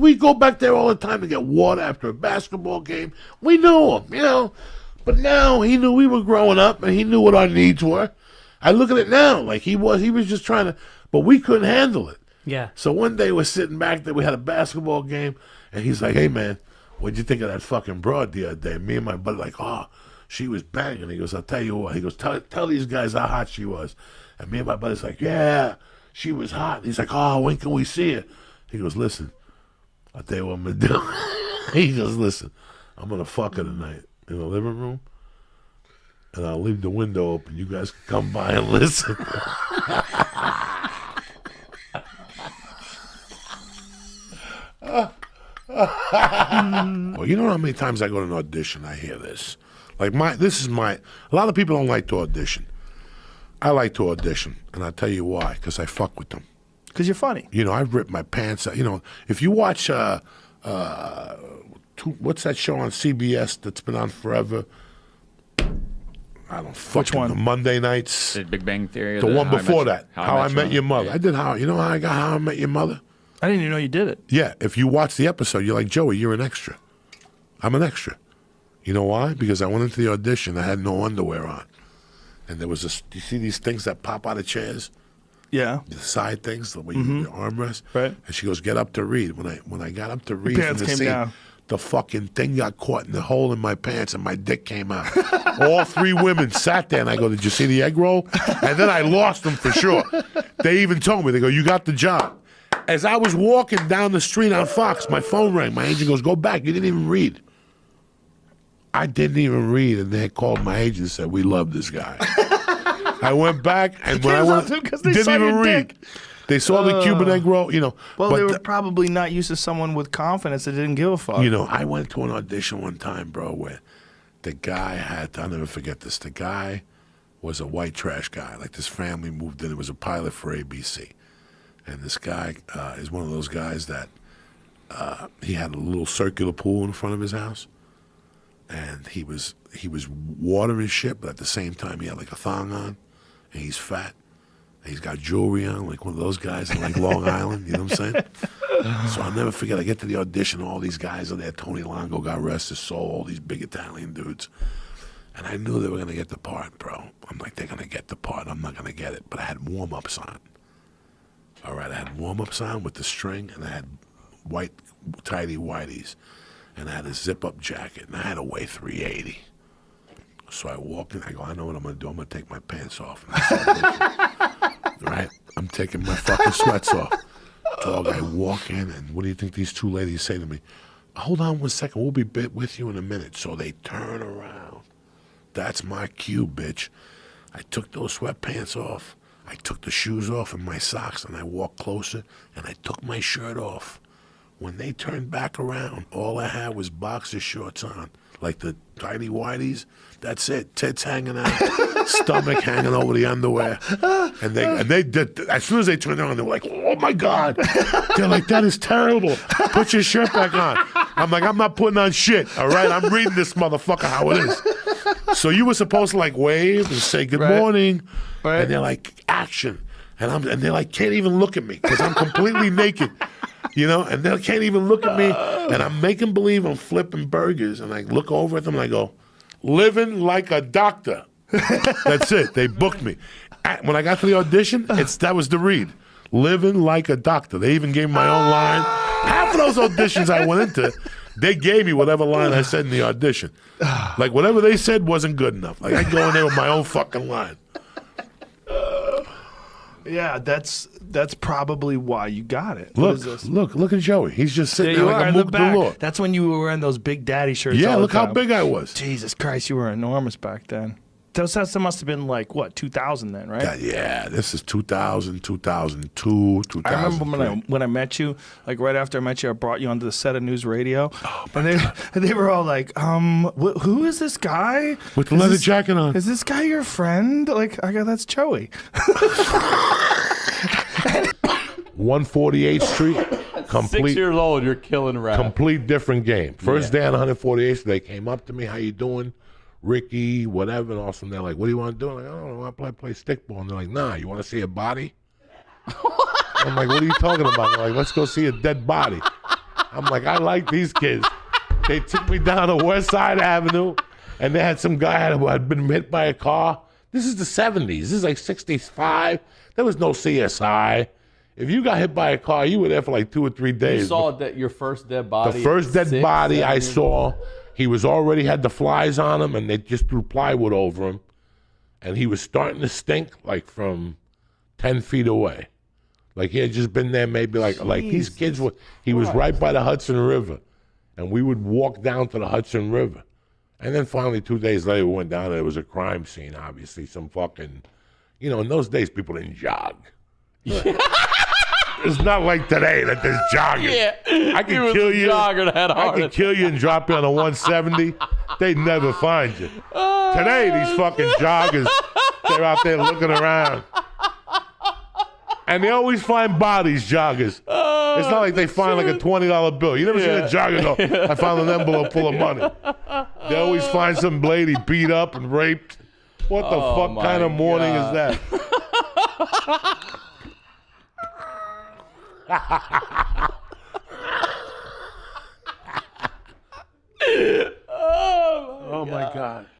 We go back there all the time to get water after a basketball game. We knew him, you know. But now he knew we were growing up and he knew what our needs were. I look at it now like he was just trying to, but we couldn't handle it. Yeah. So one day we're sitting back there, we had a basketball game, and he's like, hey, man, what'd you think of that fucking broad the other day? Me and my buddy like, oh, she was banging. He goes, I'll tell you what. He goes, tell these guys how hot she was. And me and my buddy's like, yeah, she was hot. He's like, oh, when can we see her? He goes, listen, I'll tell you what I'm going to do. He goes, listen, I'm going to fuck her tonight in the living room, and I'll leave the window open. You guys can come by and listen. Well, you know how many times I go to an audition, I hear this. Like a lot of people don't like to audition. I like to audition, and I'll tell you why, because I fuck with them. Because you're funny. You know, I've ripped my pants out. You know, if you watch, what's that show on CBS that's been on forever? I don't fucking Which one? The Monday nights. The Big Bang Theory? The one before that. How I Met Your Mother. Yeah. I did you know how I got How I Met Your Mother? I didn't even know you did it. Yeah, if you watch the episode, you're like, Joey, you're an extra. I'm an extra. You know why? Because I went into the audition, I had no underwear on. And there was you see these things that pop out of chairs? Yeah. The side things, the way you armrest. Right. And she goes, get up to read. When I got up to read pants from the came scene, down. the fucking thing got caught in the hole in my pants and my dick came out. All three women sat there and I go, did you see the egg roll? And then I lost them for sure. They even told me, they go, you got the job. As I was walking down the street on Fox, my phone rang. My agent goes, go back. You didn't even read. I didn't even read, and they called my agent and said, we love this guy. I went back, and when I went, didn't even read. They saw the Cuban egg roll, you know. Well, they were probably not used to someone with confidence that didn't give a fuck. You know, I went to an audition one time, bro, where the guy I'll never forget this. The guy was a white trash guy. Like, this family moved in. It was a pilot for ABC. And this guy is one of those guys that he had a little circular pool in front of his house. And he was watering shit, but at the same time he had like a thong on, and he's fat, and he's got jewelry on, like one of those guys in like Long Island. You know what I'm saying? So I'll never forget. I get to the audition, all these guys are there. Tony Longo, God rest his soul, all these big Italian dudes, and I knew they were gonna get the part, bro. I'm like, they're gonna get the part. I'm not gonna get it, but I had warm-ups on. All right, I had warm-ups on with the string, and I had white tidy whities. And I had a zip-up jacket, and I had to weigh 380. So I walk in, I go, I know what I'm going to do. I'm going to take my pants off. Right? I'm taking my fucking sweats off. Dog, I walk in, and what do you think these two ladies say to me? Hold on 1 second. We'll be with you in a minute. So they turn around. That's my cue, bitch. I took those sweatpants off. I took the shoes off and my socks, and I walked closer, and I took my shirt off. When they turned back around, all I had was boxer shorts on, like the tidy whities. That's it. Tits hanging out, stomach hanging over the underwear. And they did, as soon as they turned around, they were like, oh my God. They're like, that is terrible. Put your shirt back on. I'm like, I'm not putting on shit, all right? I'm reading this motherfucker how it is. So you were supposed to like wave and say good morning. Right. And they're like, action. And they're like, can't even look at me because I'm completely naked. You know, and they can't even look at me, and I'm making believe I'm flipping burgers, and I look over at them and I go, living like a doctor. That's it. They booked me. When I got to the audition, that was the read. Living like a doctor. They even gave me my own line. Half of those auditions I went into, they gave me whatever line I said in the audition. Like whatever they said wasn't good enough. Like I go in there with my own fucking line. Yeah, that's probably why you got it. Look at Joey. He's just sitting there like a mook galore. That's when you were wearing those big daddy shirts. Yeah, all look the time. how big I was. Jesus Christ, you were enormous back then. That must have been like, what, 2000 then, right? Yeah, this is 2000, 2002, 2003. I remember when I met you, like right after I met you, I brought you onto the set of News Radio. Oh, and they were all like, who is this guy? With the leather jacket on. Is this guy your friend? Like, I go, that's Joey. 148th Street. Complete, 6 years old, you're killing rap. Complete different game. First day on 148th Street, they came up to me, how you doing? Ricky, whatever, and all of a sudden they're like, what do you want to do? I'm like, I don't know, I want to play stickball. And they're like, nah, you want to see a body? I'm like, what are you talking about? They're like, let's go see a dead body. I'm like, I like these kids. They took me down to West Side Avenue, and they had some guy who had been hit by a car. This is the 70s. This is like 65. There was no CSI. If you got hit by a car, you were there for like 2 or 3 days. You saw that your first dead body. The first dead 6, body 7 I years saw, he was already had the flies on him, and they just threw plywood over him. And he was starting to stink like from 10 feet away. Like he had just been there maybe like these kids were, he was right by the Hudson River. And we would walk down to the Hudson River. And then finally 2 days later we went down and there was a crime scene, obviously. Some fucking, in those days people didn't jog. It's not like today that there's jogging. Yeah. I can kill you. I can kill you and drop you on a 170. They'd never find you. Today, these fucking joggers, they're out there looking around. And they always find bodies, joggers. It's not like they find like a $20 bill. You never seen a jogger go, I found an envelope full of money. They always find some lady beat up and raped. What the fuck kind of morning is that?